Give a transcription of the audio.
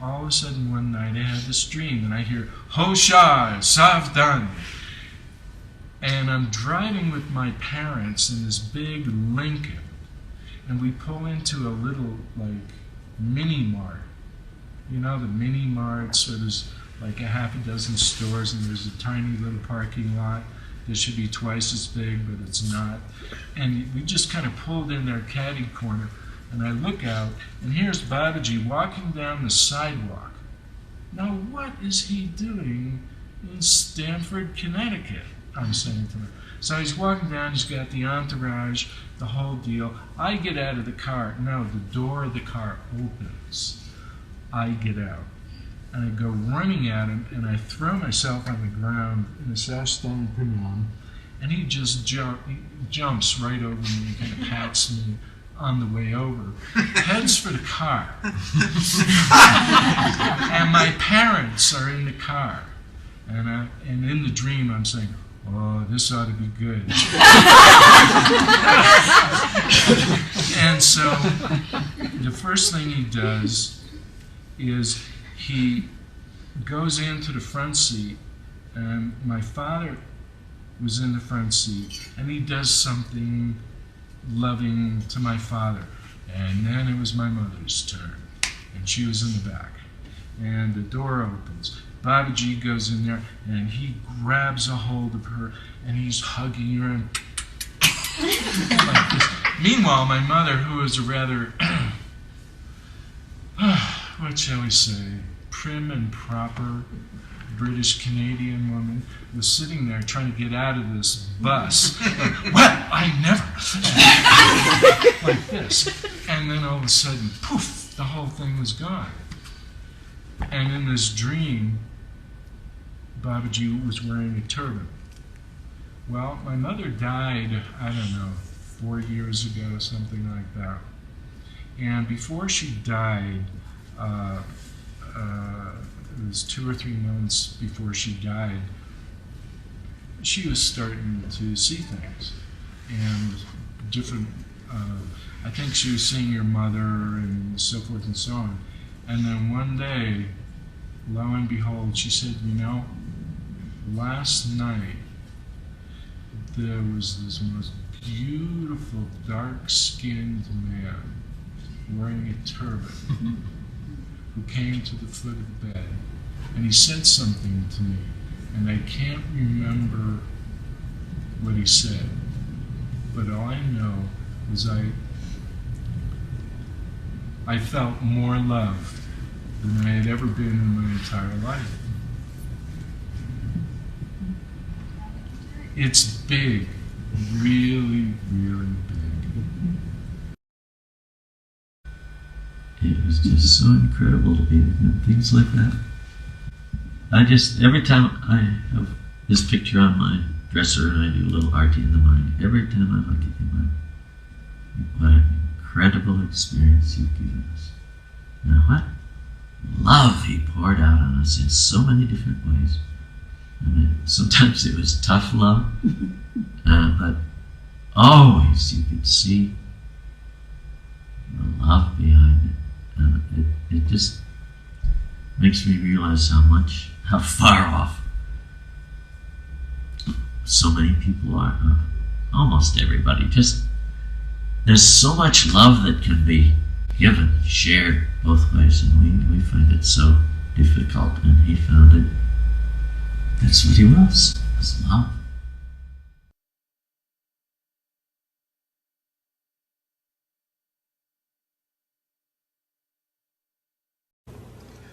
all of a sudden one night I had this dream, and I hear, Hoshyar, Savdan. And I'm driving with my parents in this big Lincoln, and we pull into a little, like, mini-mart. You know, the mini-marts where there's like a half a dozen stores and there's a tiny little parking lot that should be twice as big, but it's not. And we just kind of pulled in their caddy corner, and I look out, and here's Babaji walking down the sidewalk. Now, what is he doing in Stamford, Connecticut? I'm saying to him. So he's walking down, he's got the entourage, the whole deal. I get out of the car. No, the door of the car opens. I get out. And I go running at him, and I throw myself on the ground in a Southstone Pinyon, and he just jumps right over me and kind of pats me on the way over, heads for the car. And my parents are in the car. And in the dream I'm saying, oh, this ought to be good. And so the first thing he does is he goes into the front seat, and my father was in the front seat, and he does something loving to my father. And then it was my mother's turn, and she was in the back. And the door opens. Babaji goes in there, and he grabs a hold of her, and he's hugging her and like this. Meanwhile, my mother, who is a rather, what shall we say, prim and proper British-Canadian woman, was sitting there trying to get out of this bus. Like, well, I never. Like this. And then all of a sudden, poof, the whole thing was gone. And in this dream, Babaji was wearing a turban. Well, my mother died, I don't know, 4 years ago, something like that. And before she died, it was 2 or 3 months before she died, she was starting to see things. And different, I think she was seeing her mother and so forth and so on. And then one day, lo and behold, she said, you know, last night there was this most beautiful, dark-skinned man wearing a turban who came to the foot of the bed, and he said something to me, and I can't remember what he said, but all I know is I felt more loved than I had ever been in my entire life. It's big, really, really big. It was just so incredible to be with things like that. Every time I have this picture on my dresser and I do a little arty in the morning, every time I look at him, what an incredible experience you've given us. And what love he poured out on us in so many different ways. I mean, sometimes it was tough love, but always you could see the love behind it. And it just makes me realize how far off so many people are. Almost everybody. Just there's so much love that can be given, shared both ways, and we find it so difficult, and he found it. That's what he was love.